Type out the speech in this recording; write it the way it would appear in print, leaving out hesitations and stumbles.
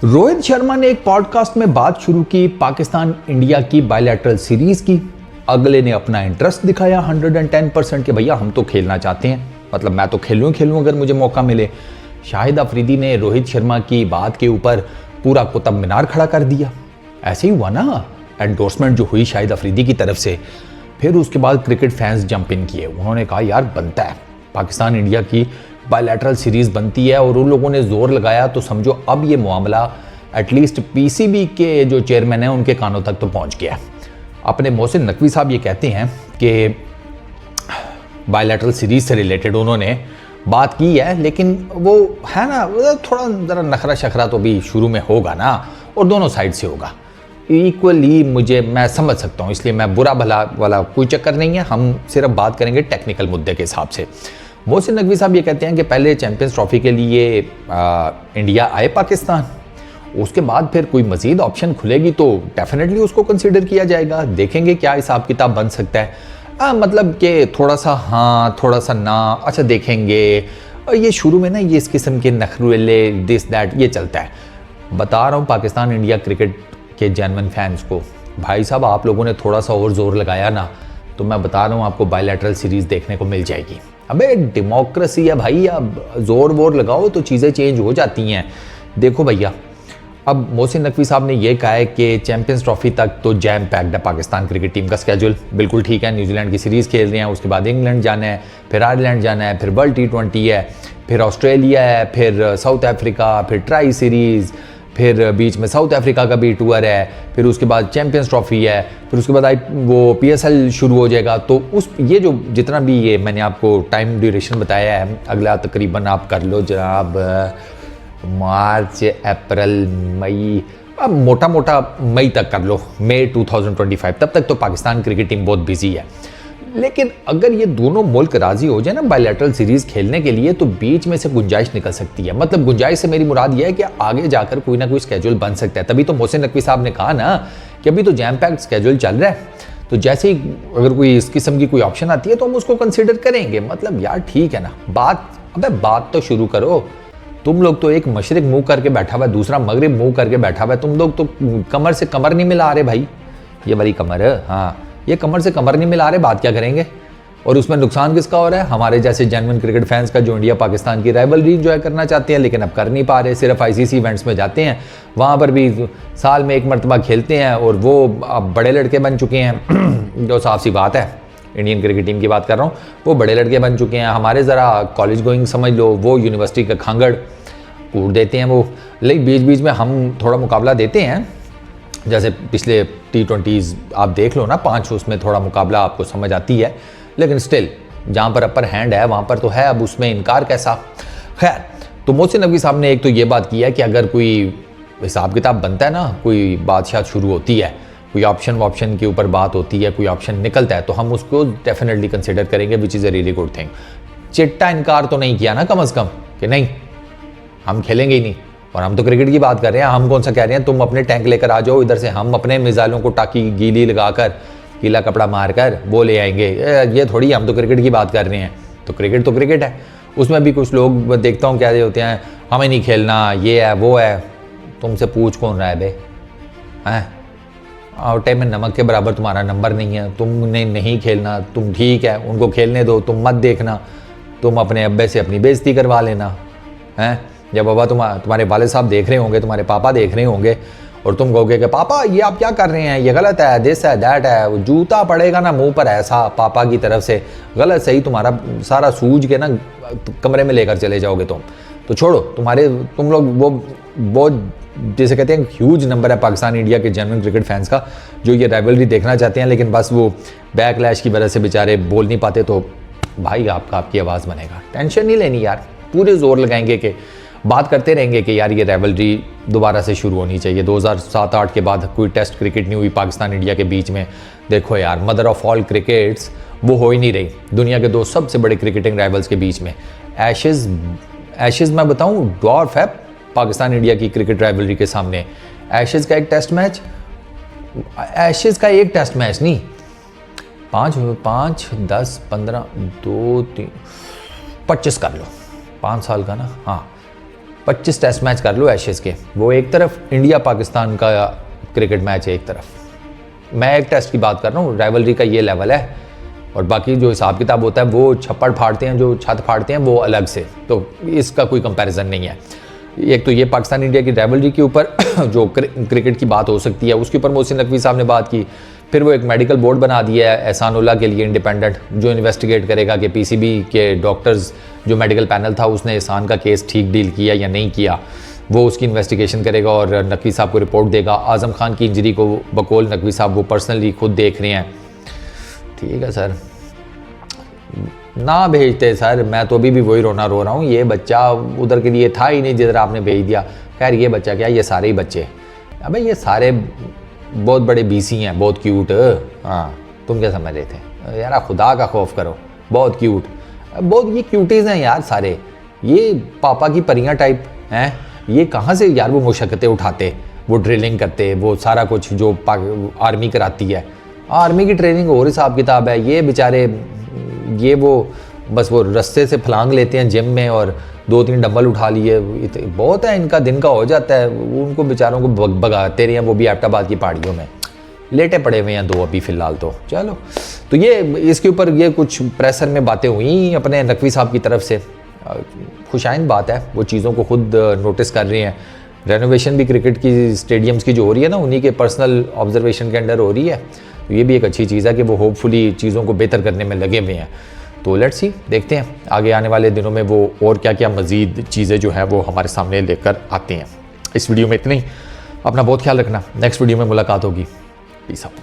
रोहित शर्मा ने एक पॉडकास्ट में बात शुरू की पाकिस्तान इंडिया की बायलैटरल सीरीज की। अगले ने अपना इंटरेस्ट दिखाया 110% के भैया हम तो खेलना चाहते हैं, मतलब मैं तो खेलूं अगर मुझे मौका मिले। शाहिद अफरीदी ने रोहित शर्मा की बात के ऊपर पूरा कुतुब मीनार खड़ा कर दिया। ऐसे ही हुआ ना, एंडोर्समेंट जो हुई शाहिद अफरीदी की तरफ से, फिर उसके बाद क्रिकेट फैंस जंप इन किए। उन्होंने कहा यार बनता है, पाकिस्तान इंडिया की बायलैटरल सीरीज बनती है। और उन लोगों ने जोर लगाया तो समझो अब ये मामला एटलीस्ट पीसीबी के जो चेयरमैन हैं उनके कानों तक तो पहुंच गया है। अपने मोहसिन नकवी साहब ये कहते हैं कि बायलैटरल सीरीज से रिलेटेड उन्होंने बात की है, लेकिन वो है ना थोड़ा ज़रा नखरा शखरा तो भी शुरू में होगा ना, और दोनों साइड से होगा इक्वली। मैं समझ सकता हूँ, इसलिए मैं बुरा भला वाला कोई चक्कर नहीं है। हम सिर्फ बात करेंगे टेक्निकल मुद्दे के हिसाब से। मोहसिन नकवी साहब ये कहते हैं कि पहले चैंपियंस ट्रॉफी के लिए इंडिया आए पाकिस्तान, उसके बाद फिर कोई मजीद ऑप्शन खुलेगी तो डेफिनेटली उसको कंसिडर किया जाएगा। देखेंगे क्या हिसाब किताब बन सकता है। मतलब कि थोड़ा सा हाँ थोड़ा सा ना, अच्छा देखेंगे। ये शुरू में ना ये इस किस्म के नखरुले दिस दैट ये चलता है। बता रहा हूँ पाकिस्तान इंडिया क्रिकेट के जेन्युइन फैंस को, भाई साहब आप लोगों ने थोड़ा सा और जोर लगाया ना तो मैं बता रहा हूँ आपको बायलैटरल सीरीज देखने को मिल जाएगी। अबे डेमोक्रेसी है भाई, अब जोर वोर लगाओ तो चीज़ें चेंज हो जाती हैं। देखो भैया, अब मोहसिन नकवी साहब ने यह कहा है कि चैंपियंस ट्रॉफी तक तो जैम पैक्ड है पाकिस्तान क्रिकेट टीम का स्केड्यूल, बिल्कुल ठीक है। न्यूजीलैंड की सीरीज़ खेल रहे हैं, उसके बाद इंग्लैंड जाना है, फिर आयरलैंड जाना है, फिर वर्ल्ड T20 है, फिर ऑस्ट्रेलिया है, फिर साउथ अफ्रीका, फिर ट्राई सीरीज़, फिर बीच में साउथ अफ्रीका का भी टूर है, फिर उसके बाद चैंपियंस ट्रॉफी है, फिर उसके बाद वो PSL शुरू हो जाएगा। तो उस ये जो जितना भी ये मैंने आपको टाइम ड्यूरेशन बताया है, अगला तकरीबन आप कर लो जनाब मार्च अप्रैल मई, अब मोटा मोटा मई तक कर लो, मई 2025 तब तक तो पाकिस्तान क्रिकेट टीम बहुत बिजी है। लेकिन अगर ये दोनों मुल्क राजी हो जाए ना बायलैटरल सीरीज खेलने के लिए तो बीच में से गुंजाइश निकल सकती है। मतलब गुंजाइश से मेरी मुराद ये है कि आगे जाकर कोई ना कोई स्केड्यूल बन सकता है। तभी तो मोहसिन नकवी साहब ने कहा ना कि अभी तो जैम पैक्ड स्केड्यूल चल रहा है, तो जैसे ही अगर कोई इस किस्म की कोई ऑप्शन आती है तो हम उसको कंसिडर करेंगे। मतलब यार ठीक है ना, बात तो शुरू करो। तुम लोग तो एक मशरिक मुंह करके बैठा हुआ है, दूसरा मगरिब मुंह करके बैठा हुआ है। तुम लोग तो कमर से कमर नहीं मिला रहे भाई, ये वाली कमर है, हाँ ये कमर से कमर नहीं मिला रहे, बात क्या करेंगे। और उसमें नुकसान किसका हो रहा है? हमारे जैसे जेन्युइन क्रिकेट फैंस का, जो इंडिया पाकिस्तान की राइवलरी एंजॉय करना चाहते हैं लेकिन अब कर नहीं पा रहे। सिर्फ ICC इवेंट्स में जाते हैं, वहाँ पर भी साल में एक मरतबा खेलते हैं और वो अब बड़े लड़के बन चुके हैं। जो साफ सी बात है, इंडियन क्रिकेट टीम की बात कर रहा हूँ, वो बड़े लड़के बन चुके हैं। हमारे ज़रा कॉलेज गोइंग समझ लो, वो यूनिवर्सिटी का खांगड़ कूट देते हैं वो। लेकिन बीच बीच में हम थोड़ा मुकाबला देते हैं, जैसे पिछले T20s आप देख लो ना 5, उसमें थोड़ा मुकाबला आपको समझ आती है। लेकिन स्टिल जहाँ पर अपर हैंड है वहाँ पर तो है, अब उसमें इनकार कैसा। खैर, तो मोहसिन नकवी साहब ने एक तो ये बात की है कि अगर कोई हिसाब किताब बनता है ना, कोई बादशाह शुरू होती है, कोई ऑप्शन के ऊपर बात होती है, कोई ऑप्शन निकलता है तो हम उसको डेफिनेटली कंसिडर करेंगे, which is a really good thing. चिट्टा इनकार तो नहीं किया ना कम अज़ कम कि नहीं हम खेलेंगे ही नहीं। और हम तो क्रिकेट की बात कर रहे हैं, हम कौन सा कह रहे हैं तुम अपने टैंक लेकर आ जाओ इधर से, हम अपने मिसाइलों को टाकी गीली लगाकर गीला कपड़ा मारकर वो ले आएंगे। ये थोड़ी, हम तो क्रिकेट की बात कर रहे हैं। तो क्रिकेट है, उसमें भी कुछ लोग देखता हूँ क्या होते हैं, हमें नहीं खेलना, ये है वो है। तुमसे पूछ कौन रहा है बे, हैं आउटे में नमक के बराबर तुम्हारा नंबर नहीं है, तुमने नहीं खेलना, तुम ठीक है उनको खेलने दो, तुम मत देखना, तुम अपने अब्बे से अपनी बेइज्जती करवा लेना। हैं जब बाबा तुम्हारे वाले साहब देख रहे होंगे, तुम्हारे पापा देख रहे होंगे और तुम कहोगे कि पापा ये आप क्या कर रहे हैं, ये गलत है, दिस है दैट है, वो जूता पड़ेगा ना मुंह पर ऐसा पापा की तरफ से, गलत सही तुम्हारा सारा सूझ के ना कमरे में लेकर चले जाओगे तुम। तो छोड़ो, तुम लोग वो जैसे कहते हैं ह्यूज नंबर है पाकिस्तान इंडिया के जेन्युइन क्रिकेट फैंस का जो ये राइवलरी देखना चाहते हैं, लेकिन बस वो बैकलैश की वजह से बेचारे बोल नहीं पाते। तो भाई आपकी आवाज़ बनेगा, टेंशन नहीं लेनी यार, पूरे जोर लगाएंगे कि बात करते रहेंगे कि यार ये राइवलरी दोबारा से शुरू होनी चाहिए। 2007-8 के बाद कोई टेस्ट क्रिकेट नहीं हुई पाकिस्तान इंडिया के बीच में। देखो यार, मदर ऑफ ऑल क्रिकेट्स वो हो ही नहीं रही दुनिया के 2 सबसे बड़े क्रिकेटिंग राइवल्स के बीच में। एशेज़ मैं बताऊं ड्वार्फ है पाकिस्तान इंडिया की क्रिकेट राइवलरी के सामने। एशेज़ का एक टेस्ट मैच नहीं, 5, 10, 15, 2, 3, 25 कर लो, 5 साल का ना, हाँ 25 टेस्ट मैच कर लो एशेज़ के, वो एक तरफ, इंडिया पाकिस्तान का क्रिकेट मैच है एक तरफ। मैं एक टेस्ट की बात कर रहा हूँ, राइवलरी का ये लेवल है, और बाकी जो हिसाब किताब होता है वो छप्पड़ फाड़ते हैं, जो छत फाड़ते हैं वो अलग से, तो इसका कोई कंपैरिजन नहीं है। एक तो ये पाकिस्तान इंडिया की राइवलरी के ऊपर जो क्रिकेट की बात हो सकती है उसके ऊपर मोहसिन नकवी साहब ने बात की। फिर वो एक मेडिकल बोर्ड बना दिया है एहसानुल्लाह के लिए इंडिपेंडेंट, जो इन्वेस्टिगेट करेगा कि पीसीबी के डॉक्टर्स जो मेडिकल पैनल था उसने एहसान का केस ठीक डील किया या नहीं किया, वो उसकी इन्वेस्टिगेशन करेगा और नकवी साहब को रिपोर्ट देगा। आज़म खान की इंजरी को बकौल नकवी साहब वो पर्सनली खुद देख रहे हैं। ठीक है सर, ना भेजते सर, मैं तो अभी भी वही रोना रो रहा हूँ, ये बच्चा उधर के लिए था ही नहीं जिधर आपने भेज दिया। खैर ये बच्चा क्या, ये सारे ही बच्चे, अबे ये सारे बहुत बड़े बीसी हैं, बहुत क्यूट। हाँ तुम क्या समझ रहे थे यार, खुदा का खौफ करो, बहुत क्यूट, बहुत ये क्यूटीज़ हैं यार सारे, ये पापा की परियां टाइप हैं। ये कहाँ से यार वो मुशक्क़तें उठाते, वो ड्रिलिंग करते, वो सारा कुछ जो आर्मी कराती है, आर्मी की ट्रेनिंग और हिसाब किताब है। ये बेचारे ये वो बस वो रस्ते से फलांग लेते हैं जिम में और 2-3 डंबल उठा लिए, बहुत है इनका, दिन का हो जाता है। उनको बेचारों को भगाते रहे हैं, वो भी एबटाबाद की पहाड़ियों में लेटे पड़े हुए हैं 2 अभी फ़िलहाल। तो चलो, तो ये इसके ऊपर ये कुछ प्रेशर में बातें हुई अपने नकवी साहब की तरफ से, खुशाइन बात है, वो चीज़ों को खुद नोटिस कर रहे हैं। रेनोवेशन भी क्रिकेट की स्टेडियम्स की जो हो रही है ना, उन्हीं के पर्सनल ऑब्जर्वेशन के अंडर हो रही है, तो ये भी एक अच्छी चीज़ है कि वो होपफुली चीज़ों को बेहतर करने में लगे हुए हैं। तो लेट्स सी, देखते हैं आगे आने वाले दिनों में वो और क्या क्या मज़ीद चीज़ें जो है वो हमारे सामने लेकर आते हैं। इस वीडियो में इतना ही, अपना बहुत ख्याल रखना, नेक्स्ट वीडियो में मुलाकात होगी, पीस आउट।